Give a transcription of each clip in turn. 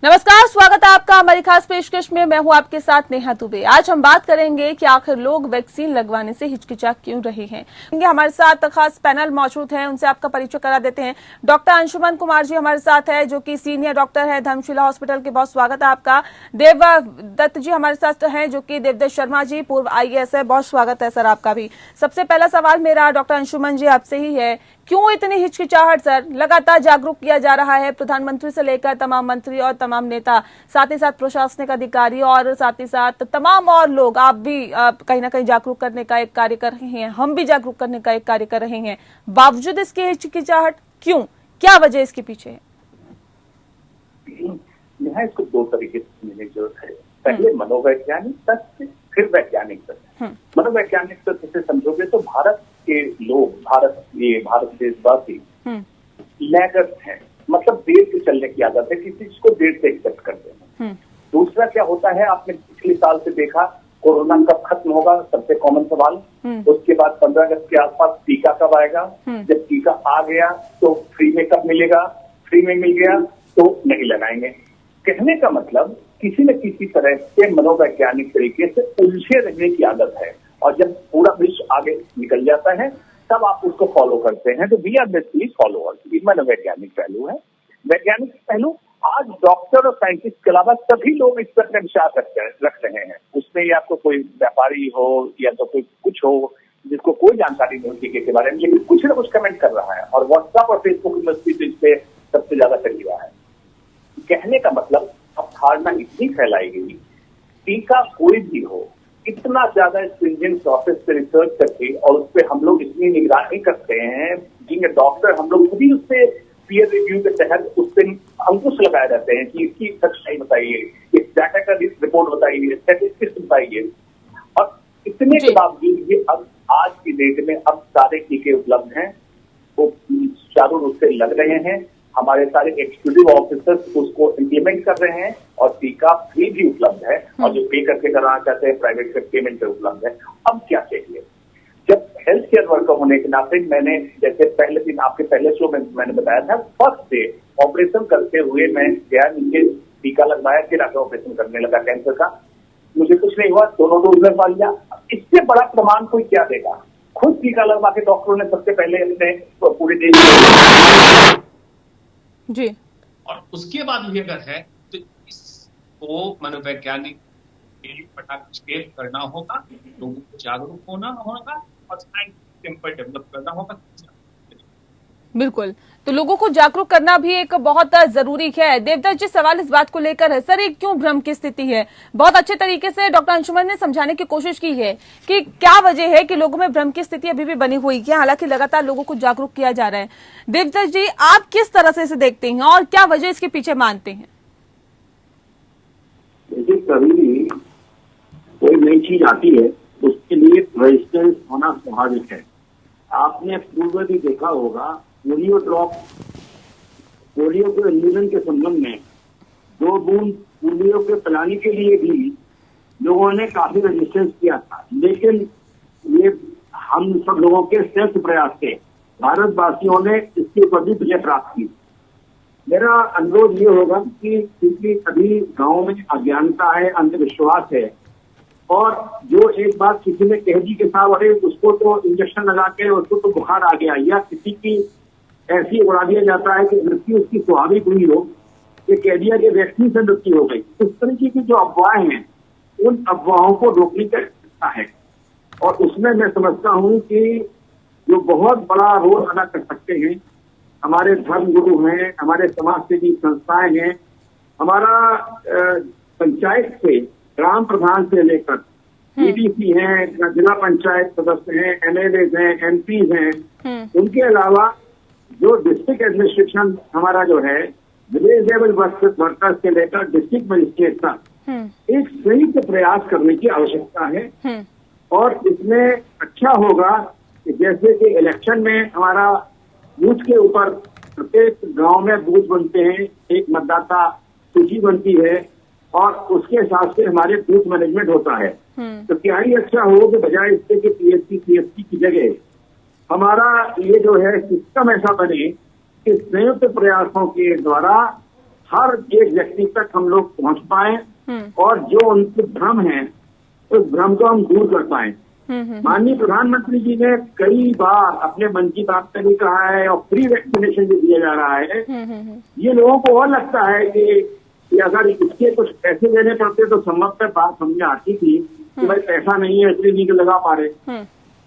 नमस्कार, स्वागत है आपका हमारी खास पेशकश में। मैं हूं आपके साथ नेहा दुबे। आज हम बात करेंगे कि आखिर लोग वैक्सीन लगवाने से हिचकिचा क्यों रहे हैं। हमारे साथ खास पैनल मौजूद है, उनसे आपका परिचय करा देते हैं। डॉक्टर अंशुमन कुमार जी हमारे साथ है, जो कि सीनियर डॉक्टर है धर्मशिला हॉस्पिटल के। बहुत स्वागत है आपका। देवदत्त जी हमारे साथ हैं, जो कि देवदत्त शर्मा जी, पूर्व IAS है। बहुत स्वागत है सर आपका भी। सबसे पहला सवाल मेरा डॉक्टर अंशुमन जी आपसे ही है, क्यों इतनी हिचकिचाहट सर? लगातार जागरूक किया जा रहा है, प्रधानमंत्री से लेकर तमाम मंत्री और तमाम नेता, साथ ही साथ प्रशासनिक अधिकारी और साथ ही साथ तमाम और लोग। आप भी कहीं ना कहीं जागरूक करने का एक कार्य कर रहे हैं, हम भी जागरूक करने का एक कार्य कर रहे हैं। बावजूद इसकी हिचकिचाहट क्यों? क्या वजह इसके पीछे है? यहाँ इसको दो तरीके से समझने की जरूरत है। पहले मनोवैज्ञानिक तथ्य, फिर वैज्ञानिक तथ्य। मनोवैज्ञानिक तथ्य से समझोगे तो भारत के लोग, भारत देशवासी लैगर्स हैं, मतलब देर से चलने की आदत है, किसी चीज को देर से एक्सेप्ट करते हैं। दूसरा क्या होता है, आपने पिछले साल से देखा, कोरोना कब खत्म होगा, सबसे कॉमन सवाल। उसके बाद 15 अगस्त के आसपास टीका कब आएगा, जब टीका आ गया तो फ्री में कब मिलेगा, फ्री में मिल गया तो नहीं लगाएंगे। कहने का मतलब किसी न किसी तरह से मनोवैज्ञानिक तरीके से उलझे रहने की आदत है, और जब पूरा विश्व आगे निकल जाता है तब आप उसको फॉलो करते हैं। तो वी आर बेसिकली फॉलोअर्स। ये मनोवैज्ञानिक पहलू है। वैज्ञानिक पहलू, आज डॉक्टर और साइंटिस्ट के अलावा सभी लोग इस पर विश्वास रख रहे हैं। उसमें या तो कोई व्यापारी हो या तो कोई कुछ हो जिसको कोई जानकारी नहीं टीके के बारे में, लेकिन कुछ न कुछ कमेंट कर रहा है, और व्हाट्सएप और फेसबुक यूनिवर्सिटी इस पे सबसे ज्यादा चल रहा है। कहने का मतलब अब धारणा इतनी फैलाई गई, टीका कोई भी हो, इतना ज्यादा स्ट्रिंजेंट प्रोसेस पे रिसर्च करके और उस पर हम लोग इतनी निगरानी करते हैं, जिनके डॉक्टर हम लोग खुद ही उससे पीयर रिव्यू के तहत उस पर अंकुश लगाए रहते हैं कि इसकी सच्चाई बताइए, इस डाटा का रिपोर्ट बताइए, स्टैटिस्टिक्स बताइए। और इतने के बावजूद भी अब आज की डेट में अब सारे टीके उपलब्ध हैं, वो चारों रूप से लग रहे हैं। हमारे सारे एग्जीक्यूटिव ऑफिसर्स उसको इम्प्लीमेंट कर रहे हैं, और टीका फ्री भी उपलब्ध है, और जो पे करके कराना चाहते हैं प्राइवेट पेमेंट पे उपलब्ध है। अब क्या चाहिए? जब हेल्थ केयर वर्कर होने के नाते मैंने, जैसे पहले दिन आपके पहले शो में मैंने बताया था, फर्स्ट डे ऑपरेशन करते हुए मैं गया, नीचे टीका लगवाया, फिर आगे ऑपरेशन करने लगा कैंसर का। मुझे कुछ नहीं हुआ, दोनों डोज लगवा लिया। इससे बड़ा प्रमाण कोई क्या देगा? खुद टीका लगवा के डॉक्टरों ने सबसे पहले अपने पूरे देश जी, और उसके बाद भी अगर है तो इसको मनोवैज्ञानिक पटाक्षेप करना होगा, लोगों को जागरूक होना होगा और साइंस पर डेवलप करना होगा। बिल्कुल, तो लोगों को जागरूक करना भी एक बहुत जरूरी है। देवदत्त जी, सवाल इस बात को लेकर है सर, एक क्यों भ्रम की स्थिति है? बहुत अच्छे तरीके से डॉक्टर अंशुमन ने समझाने की कोशिश की है कि क्या वजह है कि लोगों में भ्रम की स्थिति अभी भी बनी हुई है, हालांकि लगातार लोगों को जागरूक किया जा रहा है। देवदत्त जी, आप किस तरह से इसे देखते हैं और क्या वजह इसके पीछे मानते हैं? देखिए, कभी भी कोई नई चीज आती है उसके लिए रेजिस्टेंस होना स्वाभाविक है। आपने पूर्व भी देखा होगा, पोलियो ड्रॉप, पोलियो के उन्मूलन के संबंध में 2 बूंद पोलियो के पिलाने के लिए भी लोगों ने काफी रेजिस्टेंस किया था, लेकिन ये हम सब लोगों के संयुक्त प्रयास से भारतवासियों ने इसके ऊपर भी विजय प्राप्त की। मेरा अनुरोध ये होगा कि क्योंकि अभी गांव में अज्ञानता है, अंधविश्वास है, और जो एक बात किसी ने कह दी कि साहब अरे उसको तो इंजेक्शन लगा के उसको तो बुखार आ गया, या किसी की ऐसी उड़ा दिया जाता है कि मृत्यु उसकी स्वाभाविक हुई हो, ये कह दिया कि वैक्सीन से मृत्यु हो गई। इस तरीके की जो अफवाहें हैं, उन अफवाहों को रोकने का सकता है, और उसमें मैं समझता हूँ कि जो बहुत बड़ा रोल अदा कर सकते हैं हमारे धर्म गुरु हैं, हमारे समाज सेवी संस्थाएं हैं, हमारा पंचायत से ग्राम प्रधान से लेकर DDC हैं, जिला पंचायत सदस्य हैं, MLAs हैं, MPs हैं, उनके अलावा जो डिस्ट्रिक्ट एडमिनिस्ट्रेशन हमारा जो है, विलेज लेवल वर्कर्स से लेकर डिस्ट्रिक्ट मजिस्ट्रेट तक एक संयुक्त प्रयास करने की आवश्यकता है। और इसमें अच्छा होगा कि जैसे कि इलेक्शन में हमारा बूथ के ऊपर प्रत्येक गांव में बूथ बनते हैं, एक मतदाता सूची बनती है, और उसके हिसाब से हमारे बूथ मैनेजमेंट होता है। तो क्या ही अच्छा हो कि बजाय इसके कि PSC की जगह हमारा ये जो है सिस्टम ऐसा बने कि संयुक्त प्रयासों के द्वारा हर एक व्यक्ति तक हम लोग पहुंच पाए और जो उनके भ्रम है उस भ्रम को हम दूर कर पाए। माननीय प्रधानमंत्री जी ने कई बार अपने मन की बात में भी कहा है और फ्री वैक्सीनेशन भी दिया जा रहा है। ये लोगों को और लगता है कि अगर इसके कुछ पैसे देने पड़ते तो संभवतः बात समझ आती थी कि भाई पैसा नहीं है इसलिए नहीं लगा पा रहे।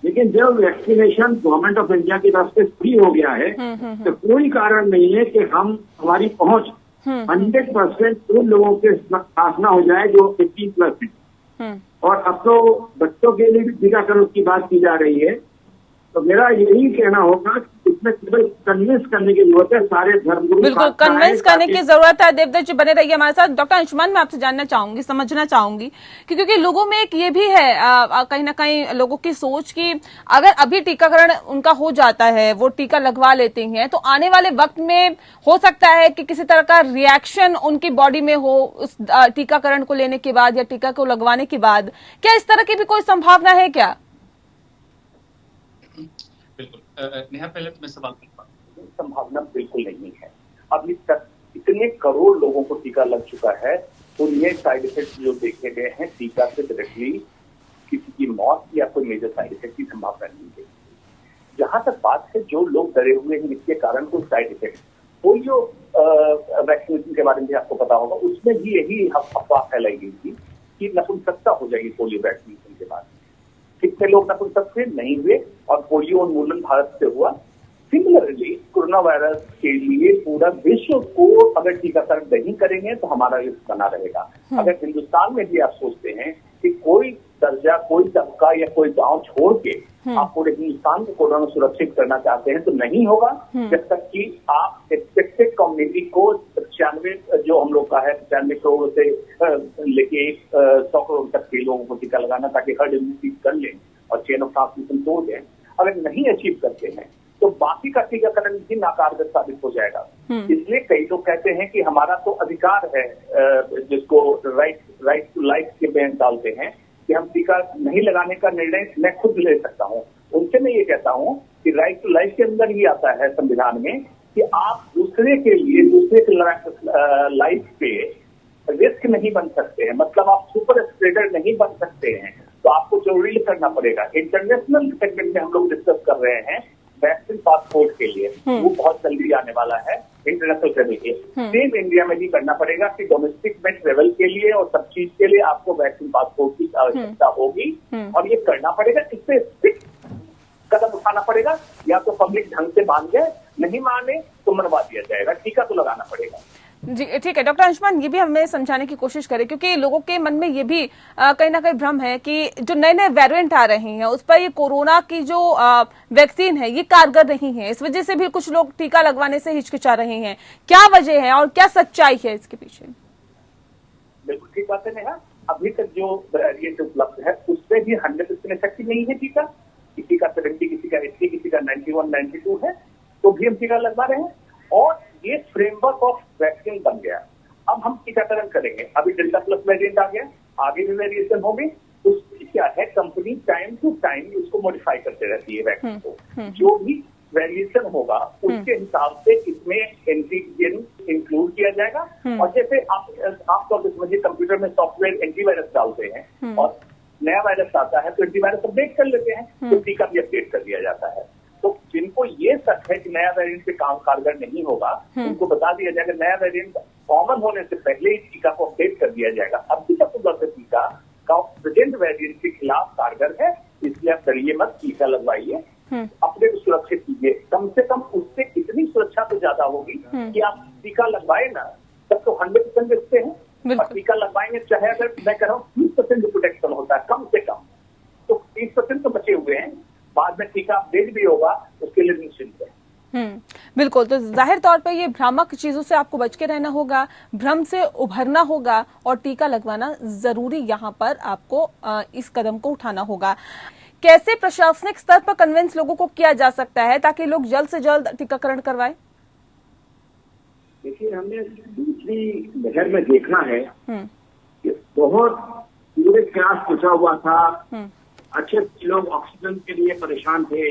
लेकिन जब वैक्सीनेशन गवर्नमेंट ऑफ इंडिया की तरफ से फ्री हो गया है तो कोई कारण नहीं है कि हमारी पहुंच 100% उन लोगों के पास ना हो जाए जो 18+ है। और अब तो बच्चों के लिए भी टीकाकरण की बात की जा रही है। तो मेरा यही कहना होगा कि इसमें केवल कन्विंस करने की जरूरत है, सारे धर्मगुरु बिल्कुल कन्विंस करने की जरूरत है। देवदत्त जी बने रहिए हमारे साथ। डॉक्टर अंशुमान, मैं आपसे जानना चाहूंगी, समझना चाहूंगी कि क्योंकि लोगों में एक ये भी है कहीं ना कहीं लोगों की सोच कि अगर अभी टीकाकरण उनका हो जाता है, वो टीका लगवा लेते हैं, तो आने वाले वक्त में हो सकता है कि किसी तरह का रिएक्शन उनकी बॉडी में हो उस टीकाकरण को लेने के बाद या टीका को लगवाने के बाद। क्या इस तरह की भी कोई संभावना है क्या? बिल्कुल नेहा, पहले तो मैं सवाल करता हूँ। संभावना बिल्कुल नहीं है। अभी तक इतने करोड़ लोगों को टीका लग चुका है और ये साइड इफेक्ट जो देखे गए हैं टीका से डायरेक्टली किसी की मौत या कोई मेजर साइड इफेक्ट की संभावना नहीं है। जहां तक बात है जो लोग डरे हुए हैं इसके कारण कोई साइड इफेक्ट, पोलियो वैक्सीनेशन के बारे में आपको पता होगा, उसमें भी यही अफवाह फैलाई गई थी कि नपुंसकता हो जाएगी पोलियो वैक्सीनेशन के बाद। कितने लोग नपुंसक हुए? नहीं हुए और पोलियो उन्मूलन भारत से हुआ। सिमिलरली कोरोना वायरस के लिए पूरा विश्व को अगर टीकाकरण नहीं करेंगे तो हमारा रिस्क बना रहेगा। अगर हिंदुस्तान में भी आप सोचते हैं कि कोई दर्जा, कोई तबका या कोई गांव छोड़ के आप पूरे हिंदुस्तान को कोरोना सुरक्षित करना चाहते हैं तो नहीं होगा जब तक कि आप एक्सपेक्टेड कम्युनिटी को 95 जो हम लोग का है 95 करोड़ से लेके 100 करोड़ तक के लोगों को टीका लगाना ताकि हर्ड इम्यूनिटी कर लें और चेन ऑफ ट्रांसमिशन तोड़ दें। अगर नहीं अचीव करते हैं तो बाकी का टीकाकरण भी नाकारगर साबित हो जाएगा। इसलिए कई लोग कहते हैं कि हमारा तो अधिकार है, जिसको राइट टू लाइफ के में डालते हैं कि हम टीका नहीं लगाने का निर्णय मैं खुद ले सकता हूं। उनसे मैं ये कहता हूं कि राइट टू लाइफ के अंदर ही आता है संविधान में कि आप दूसरे के लिए, दूसरे के लाइफ पे रिस्क नहीं बन सकते हैं, मतलब आप सुपर स्प्रेडर नहीं बन सकते हैं। तो आपको जरूरी करना पड़ेगा। इंटरनेशनल सेगमेंट में हम लोग डिस्कस कर रहे हैं वैक्सीन पासपोर्ट के लिए, वो बहुत जल्दी आने वाला है इंटरनेशनल करने के। सेम इंडिया में भी करना पड़ेगा कि डोमेस्टिक में ट्रेवल के लिए और सब चीज के लिए आपको वैक्सीन पासपोर्ट की आवश्यकता होगी और ये करना पड़ेगा। इससे स्ट्रिक्ट कदम उठाना पड़ेगा, या तो पब्लिक ढंग से मान जाए, नहीं माने तो मनवा दिया जाएगा, टीका तो लगाना पड़ेगा। जी ठीक है। डॉक्टर अंशुमान, ये भी हमें समझाने की कोशिश करें क्योंकि लोगों के मन में ये भी कहीं ना कहीं भ्रम है कि जो नए नए वेरिएंट आ रहे हैं उस पर ये कोरोना की जो वैक्सीन है ये कारगर नहीं है, इस वजह से भी कुछ लोग टीका लगवाने से हिचकिचा रहे हैं। क्या वजह है और क्या सच्चाई है इसके पीछे? बिल्कुल ठीक बात है नेहा। अभी तक जो वेरिएंट उपलब्ध है उसमें भी 100% इफेक्टिव नहीं है टीका। किसी का 70, किसी का 80, किसी का 91, 92 है तो भी हम टीका लगवा रहे हैं और ये फ्रेमवर्क ऑफ वैक्सीन बन गया। अब हम टीकाकरण करेंगे। अभी डेल्टा प्लस वेरिएंट आ गया, आगे भी वेरिएशन होगी। उसकी क्या है, कंपनी टाइम टू टाइम उसको मॉडिफाई करते रहती है वैक्सीन को। जो भी वेरिएशन होगा उसके हिसाब से इसमें एंटीजन इंक्लूड किया जाएगा। और जैसे आप तौर पर समझिए कंप्यूटर में सॉफ्टवेयर एंटीवायरस डालते हैं और नया वायरस आता है तो एंटीवायरस अपडेट कर लेते हैं, तो टीका भी अपडेट कर दिया जाता है। तो जिनको ये शक है कि नया वेरिएंट पे काम कारगर नहीं होगा उनको बता दिया जाएगा नया वेरिएंट कॉमन होने से पहले ही टीका को अपडेट कर दिया जाएगा। अभी तक उपलब्ध टीका का प्रेजेंट वेरिएंट के खिलाफ कारगर है, इसलिए आप डरिए मत, टीका लगवाइए, अपने को सुरक्षित कीजिए। कम से कम उससे इतनी सुरक्षा तो ज्यादा होगी कि आप टीका लगवाए ना तब तो 100% देखते हैं और टीका लगवाएंगे चाहे अगर मैं कह रहा हूँ 30% प्रोटेक्शन होता है कम से कम, तो 30% तो बचे हुए हैं। बाद में टीका अपडेट भी होगा, उसके लिए निश्चिंत है। बिल्कुल। तो जाहिर तौर पे ये भ्रामक चीजों से आपको बच के रहना होगा, भ्रम से उभरना होगा और टीका लगवाना जरूरी यहाँ पर आपको इस कदम को उठाना होगा। कैसे प्रशासनिक स्तर पर कन्विंस लोगों को किया जा सकता है ताकि लोग जल्द से जल्द टीकाकरण करवाएं? देखिए, हमने दूसरी लहर में देखना है कि बहुत पूरे क्लास पूछा हुआ था, अच्छे लोग ऑक्सीजन के लिए परेशान थे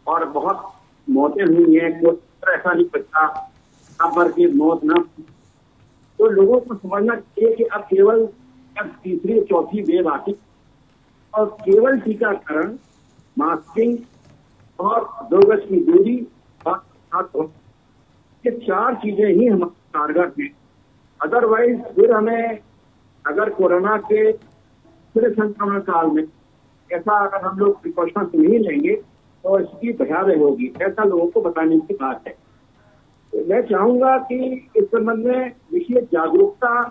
और बहुत मौतें हुई हैं। कोई ऐसा नहीं बचा पर की मौत न तो लोगों को समझना चाहिए कि अब केवल अब तीसरी चौथी वेव आती और केवल टीकाकरण, मास्किंग और 2 गज की दूरी और हाथ धोना, ये 4 चीजें ही हमारे कारगर हैं। अदरवाइज फिर हमें अगर कोरोना के पूरे संक्रमण काल में ऐसा अगर हम लोग प्रिकॉशंस नहीं लेंगे तो इसकी भयावह होगी, ऐसा लोगों को बताने की बात है। तो मैं चाहूंगा कि इस संबंध में विशेष जागरूकता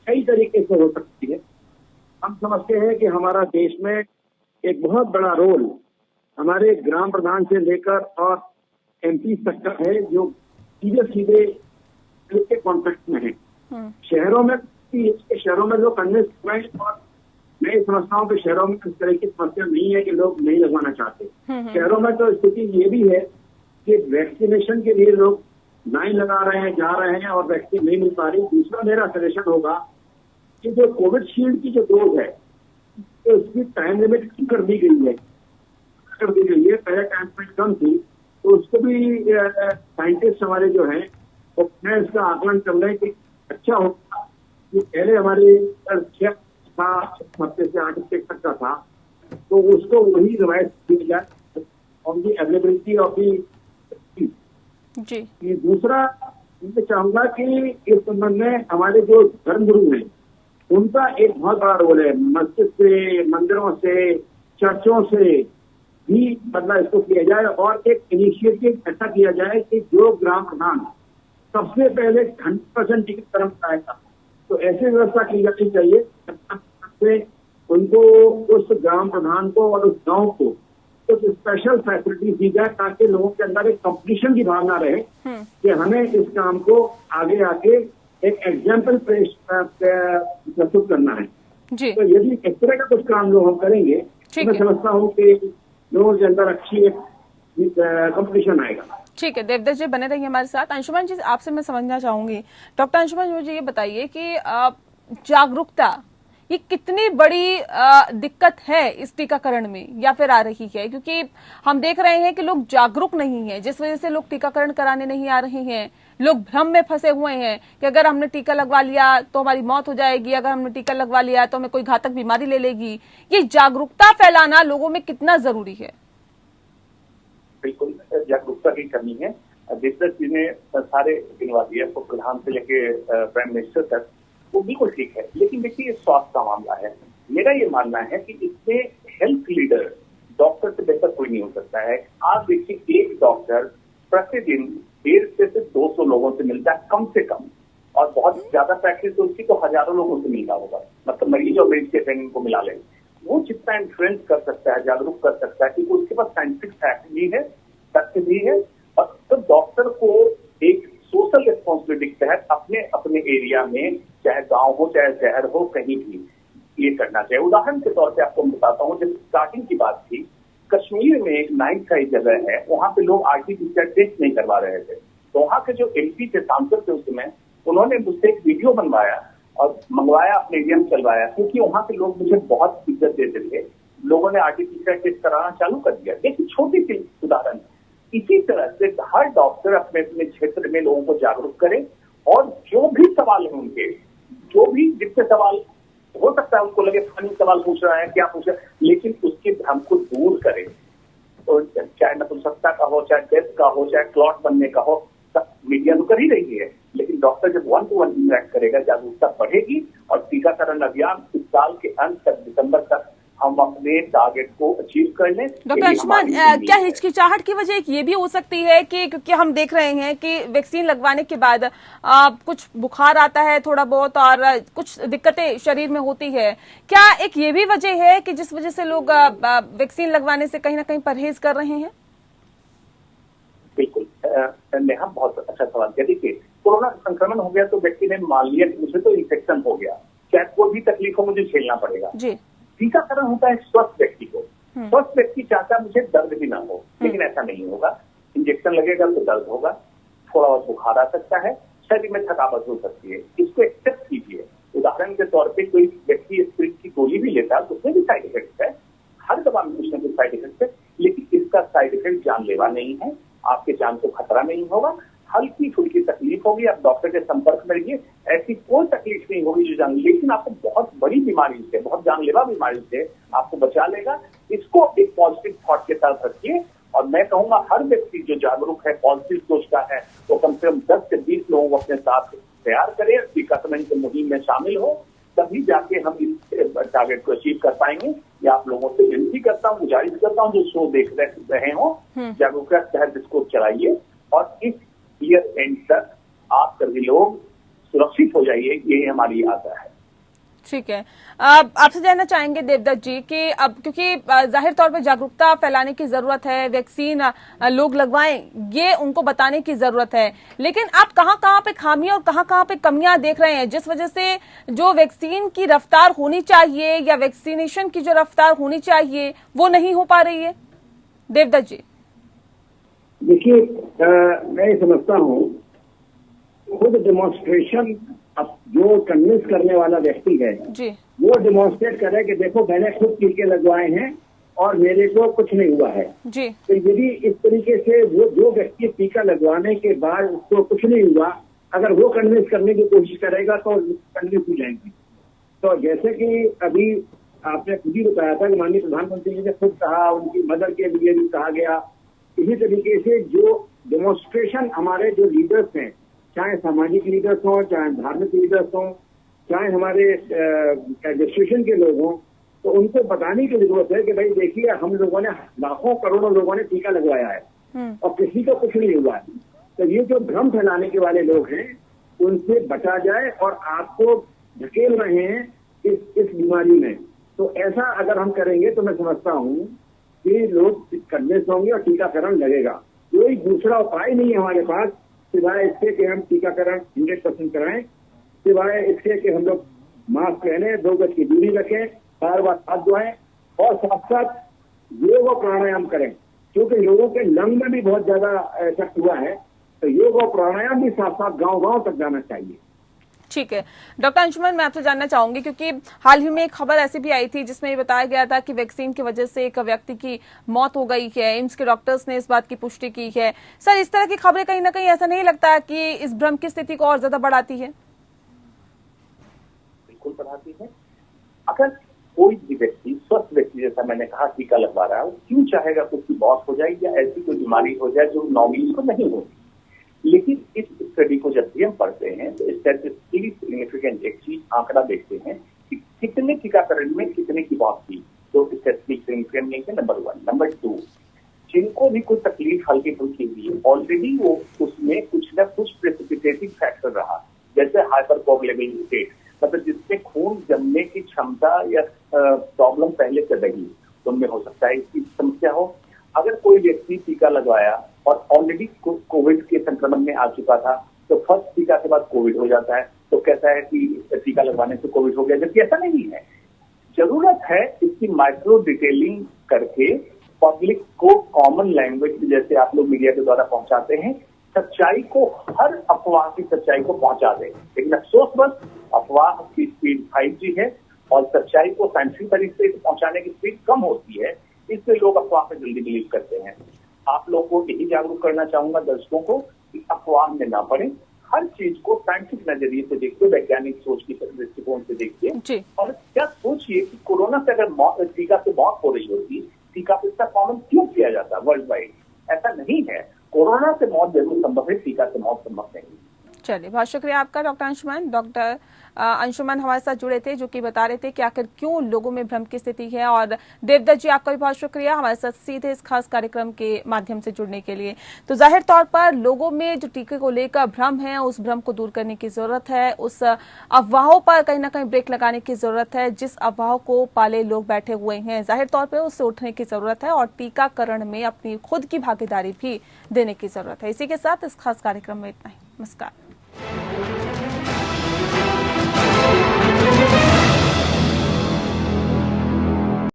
कई तरीके से हो सकती है। हम समझते हैं कि हमारा देश में एक बहुत बड़ा रोल हमारे ग्राम प्रधान से लेकर और MP तक का है, जो सीधे सीधे के कॉन्टेक्ट में है। शहरों में लोग करने और मैं समझता हूँ कि शहरों में इस तरह की समस्या नहीं है कि लोग नहीं लगवाना चाहते। शहरों में तो स्थिति ये भी है कि वैक्सीनेशन के लिए लोग लाइन लगा रहे हैं, जा रहे हैं और वैक्सीन नहीं मिल पा रही। दूसरा मेरा सजेशन होगा कि जो कोविडशील्ड की जो डोज है तो उसकी टाइम लिमिट कर दी गई है। पहले टाइम लिमिट कम थी तो उसको भी साइंटिस्ट हमारे जो हैं वो मैं इसका आकलन कर रहे हैं कि अच्छा होगा कि पहले हमारे 6 हफ्ते से 8 हफ्ते तक का था तो उसको वही रिवाइज किया जाए और दी अवेलेबिलिटी ऑफ दी जी। दूसरा मैं चाहूंगा कि इस संबंध में हमारे जो धर्मगुरु हैं उनका एक बहुत बड़ा रोल है। मस्जिद से, मंदिरों से, चर्चों से भी मतलब इसको किया जाए और एक इनिशिएटिव ऐसा किया जाए कि जो ग्राम प्रधान सबसे पहले 100% टीकाकरण कराएगा तो ऐसी व्यवस्था की जानी चाहिए उनको उस ग्राम प्रधान को और उस गांव को कुछ स्पेशल फैसिलिटीज दी जाए ताकि लोगों के अंदर एक कंपटीशन की भावना रहे कि हमें इस काम को आगे आके एक एग्जाम्पल प्रस्तुत करना है जी। तो यदि इस तरह का कुछ काम लोग हम करेंगे तो मैं समझता हूँ कि लोगों के अंदर अच्छी एक कंपटीशन आएगा। ठीक है देवदत्त जी, बने रहिए हमारे साथ। अंशुमन जी, आपसे मैं समझना चाहूंगी। डॉक्टर अंशुमन, मुझे ये बताइए कि जागरूकता ये कितनी बड़ी दिक्कत है इस टीकाकरण में या फिर आ रही है, क्योंकि हम देख रहे हैं कि लोग जागरूक नहीं हैं, जिस वजह से लोग टीकाकरण कराने नहीं आ रहे हैं। लोग भ्रम में फंसे हुए हैं कि अगर हमने टीका लगवा लिया तो हमारी मौत हो जाएगी, अगर हमने टीका लगवा लिया तो हमें कोई घातक बीमारी ले लेगी। ये जागरूकता फैलाना लोगों में कितना जरूरी है? बिल्कुल जागरूकता की कमी है। देवदत्त जी ने सारे गिनवा दिए, तो प्रधान से लेके प्राइम मिनिस्टर तक, वो बिल्कुल ठीक है। लेकिन देखिए ये स्वास्थ्य का मामला है। मेरा ये मानना है कि इसमें हेल्थ लीडर डॉक्टर से बेहतर कोई नहीं हो सकता है। आप देखिए एक डॉक्टर प्रतिदिन 150 से 200 लोगों से मिलता है कम से कम, और बहुत ज्यादा प्रैक्टिस तो उसकी तो हजारों लोगों से मिलता होगा, मतलब मरीज और मरीज के ट्रेनिंग को मिला लें। वो जितना इन्फ्लुएंस कर सकता है, जागरूक कर सकता है, क्योंकि उसके पास साइंटिफिक फैक्ट भी है, तथ्य भी है। और तो डॉक्टर को एक सोशल रिस्पॉन्सिबिलिटी के तहत अपने अपने एरिया में, चाहे गांव हो चाहे शहर हो, कहीं भी ये करना चाहिए। उदाहरण के तौर पे आपको मैं बताता हूँ, जब स्टार्टिंग की बात थी, कश्मीर में एक नाइट का जगह है, वहां पे लोग RT-PCR टेस्ट नहीं करवा रहे थे। तो वहां के जो MP थे, सांसद थे उस समय, उन्होंने मुझसे एक वीडियो बनवाया और मंगवाया, अपने एरिया में चलवाया, क्योंकि वहां के लोग मुझे बहुत इज्जत देते थे। लोगों ने RT-PCR टेस्ट कराना चालू कर दिया। एक छोटी सी उदाहरण। इसी तरह से हर डॉक्टर अपने अपने क्षेत्र में लोगों को जागरूक करे और जो भी सवाल है उनके, जो भी जितने सवाल हो सकता है उनको लगे फनी सवाल पूछ रहा है, क्या पूछ रहा है, लेकिन उसके भ्रम को दूर करे। तो चाहे नपुंसकता का हो, चाहे डेथ का हो, चाहे क्लॉट बनने का हो, मीडिया तो कर ही रही है, लेकिन डॉक्टर जब 1-to-1 इंटरेक्ट करेगा, जागरूकता बढ़ेगी और टीकाकरण अभियान इस साल के अंत तक, दिसंबर तक, हम अपने टारगेट को अचीव कर लें। डॉक्टर अंशुमन, क्या हिचकिचाहट की वजह ये भी हो सकती है कि क्योंकि हम देख रहे हैं कि वैक्सीन लगवाने के बाद कुछ बुखार आता है थोड़ा बहुत और कुछ दिक्कतें शरीर में होती है, क्या एक ये भी वजह है कि जिस वजह से लोग वैक्सीन लगवाने से कहीं ना कहीं परहेज कर रहे हैं? बिल्कुल नेहा, बहुत अच्छा सवाल किया। देखिए, कोरोना संक्रमण हो गया तो व्यक्ति ने मान लिया कि मुझे तो इन्फेक्शन हो गया, चाहे कोई भी तकलीफ हो मुझे झेलना पड़ेगा जी। टीकाकरण होता है स्वस्थ व्यक्ति को। स्वस्थ व्यक्ति चाहता मुझे दर्द भी ना हो, लेकिन ऐसा नहीं होगा। इंजेक्शन लगेगा तो दर्द होगा, थोड़ा बहुत बुखार आ सकता है, शरीर में थकावट हो सकती है, इसको एक्सेप्ट कीजिए। उदाहरण के तौर पे कोई व्यक्ति स्प्रिट की गोली भी लेता है तो उसमें भी साइड इफेक्ट है, हर दवा में कुछ न कुछ साइड इफेक्ट है, लेकिन इसका साइड इफेक्ट जानलेवा नहीं है, आपके जान को खतरा नहीं होगा। हल्की फुल्की तकलीफ होगी, आप डॉक्टर के संपर्क में रहिए, ऐसी कोई तकलीफ नहीं होगी जो लेकिन आपको बहुत बड़ी बीमारी से, बहुत जानलेवा बीमारी से आपको बचा लेगा। इसको एक पॉजिटिव थॉट के साथ रखिए और मैं कहूंगा हर व्यक्ति जो जागरूक है, पॉजिटिव सोचता है, वो कम से कम 10 से 20 लोगों को अपने साथ तैयार करे, टीकाकरण की मुहिम में शामिल हो, तभी जाके हम इस टारगेट को अचीव कर पाएंगे। ये आप लोगों से विनती करता हूँ, गुजारिश करता हूँ, जो शो देख रहे हो, जागरूकता के तहत इसको चलाइए और इस ईयर एंड तक आप सभी लोग सुरक्षित हो जाइए, यही हमारी आशा है। ठीक है, आपसे जानना चाहेंगे देवदत्त जी कि अब क्योंकि जाहिर तौर पर जागरूकता फैलाने की जरूरत है, वैक्सीन लोग लगवाएं, ये उनको बताने की जरूरत है, लेकिन आप कहां पे खामियां और कहां पे कमियां देख रहे हैं जिस वजह से जो वैक्सीन की रफ्तार होनी चाहिए या वैक्सीनेशन की जो रफ्तार होनी चाहिए वो नहीं हो पा रही है? देवदत्त जी देखिए, मैं समझता हूँ खुद डेमोन्स्ट्रेशन, अब जो कन्विंस करने वाला व्यक्ति है जी, वो डेमोन्स्ट्रेट करे कि देखो मैंने खुद टीके लगवाए हैं और मेरे को कुछ नहीं हुआ है जी। तो यदि इस तरीके से वो जो व्यक्ति टीका लगवाने के बाद उसको कुछ नहीं हुआ, अगर वो कन्विंस करने की कोशिश करेगा तो कन्विंस हो जाएंगे। तो जैसे कि अभी आपने खुद ही बताया था कि माननीय प्रधानमंत्री जी ने खुद कहा, उनकी मदर के लिए भी कहा गया, इसी तरीके से जो डेमोन्स्ट्रेशन हमारे जो लीडर्स हैं, चाहे सामाजिक लीडर्स हों, चाहे धार्मिक लीडर्स हों, चाहे हमारे एडमिनिस्ट्रेशन के लोग हों, तो उनको बताने की जरूरत है कि भाई देखिए हम लोगों ने लाखों करोड़ों लोगों ने टीका लगवाया है और किसी को कुछ नहीं हुआ है। तो ये जो भ्रम फैलाने के वाले लोग हैं उनसे बचा जाए और आपको धकेल रहे हैं इस बीमारी में। तो ऐसा अगर हम करेंगे तो मैं समझता हूँ कि लोग कन्विंस होंगे और टीकाकरण लगेगा। कोई दूसरा उपाय नहीं है हमारे पास सिवाय इसके कि हम टीकाकरण 100% कराएं, सिवाय इसके कि हम लोग मास्क पहने, 2 गज की दूरी रखें, बार बार हाथ धोएं और साथ साथ योग और प्राणायाम करें, क्योंकि लोगों के लंग में भी बहुत ज्यादा इफेक्ट हुआ है। तो योग और प्राणायाम भी साथ साथ गाँव तक जाना चाहिए। ठीक है डॉक्टर अंशुमन, मैं आपसे जानना चाहूंगी क्योंकि हाल ही में एक खबर ऐसी भी आई थी जिसमें ये बताया गया था कि वैक्सीन की वजह से एक व्यक्ति की मौत हो गई है। एम्स के डॉक्टर्स ने इस बात की पुष्टि की है। सर, इस तरह की खबरें कहीं ना कहीं ऐसा नहीं लगता कि इस भ्रम की स्थिति को और ज्यादा बढ़ाती है? बिल्कुल बढ़ाती है। अगर कोई भी व्यक्ति, स्वस्थ व्यक्ति, जैसा मैंने कहा, टीका लगवा रहा है, वो क्यों चाहेगा कि उसकी मौत हो जाए या ऐसी कोई बीमारी हो जाए जो नॉर्मली को नहीं होती। लेकिन इस स्टडी को जब भी हम पढ़ते हैं तो स्टैटिस्टिकली सिग्निफिकेंट एक चीज आंकड़ा देखते हैं कि कितने टीकाकरण में कितने की मौत थी। तो स्टैटिस्टिकली सिग्निफिकेंट नहीं है, नंबर 1। नंबर 2, जिनको भी कोई तकलीफ हल्की फुल्की हुई, ऑलरेडी वो उसमें कुछ न कुछ प्रेसिपिटेटिंग फैक्टर रहा, जैसे हाइपरकोगुलेबल स्टेट, मतलब जिसमें खून जमने की क्षमता या प्रॉब्लम पहले से रही, तो उनमें हो सकता है इसकी समस्या हो। अगर कोई व्यक्ति टीका लगवाया और ऑलरेडी कोविड के संक्रमण में आ चुका था, तो फर्स्ट टीका के बाद कोविड हो जाता है, तो कहता है कि टीका लगवाने से कोविड हो गया, जबकि ऐसा नहीं है। जरूरत है इसकी माइक्रो डिटेलिंग करके पब्लिक को कॉमन लैंग्वेज जैसे आप लोग मीडिया के द्वारा पहुंचाते हैं, सच्चाई को, हर अफवाह की सच्चाई को पहुंचा दें। लेकिन अफसोस बस अफवाह की स्पीड 5G है और सच्चाई को साइंटिफिक तरीके से पहुंचाने की स्पीड कम होती है, इसलिए लोग अफवाह पे जल्दी बिलीव करते हैं। आप लोगों को यही जागरूक करना चाहूंगा दर्शकों को कि अफवाह में ना पड़े, हर चीज को साइंटिफिक नजरिए से देखिए, वैज्ञानिक सोच की दृष्टिकोण से देखिए और क्या सोचिए कि कोरोना से अगर टीका से मौत हो रही होती, टीका पे इतना कॉमन क्यों किया जाता वर्ल्ड वाइड? ऐसा नहीं है। कोरोना से मौत जरूर संभव है, टीका से मौत संभव नहीं। चलिए, बहुत शुक्रिया आपका डॉक्टर अंशुमन। डॉक्टर अंशुमन हमारे साथ जुड़े थे, जो कि बता रहे थे कि आखिर क्यों लोगों में भ्रम की स्थिति है। और देवदत्त जी, आपका भी बहुत शुक्रिया हमारे साथ सीधे इस खास कार्यक्रम के माध्यम से जुड़ने के लिए। तो जाहिर तौर पर लोगों में जो टीके को लेकर भ्रम है, उस भ्रम को दूर करने की जरूरत है, उस अफवाहों पर कहीं ना कहीं ब्रेक लगाने की जरूरत है। जिस अफवाहों को पाले लोग बैठे हुए हैं, जाहिर तौर पर उससे उठने की जरूरत है और टीकाकरण में अपनी खुद की भागीदारी भी देने की जरूरत है। इसी के साथ इस खास कार्यक्रम में इतना ही। नमस्कार।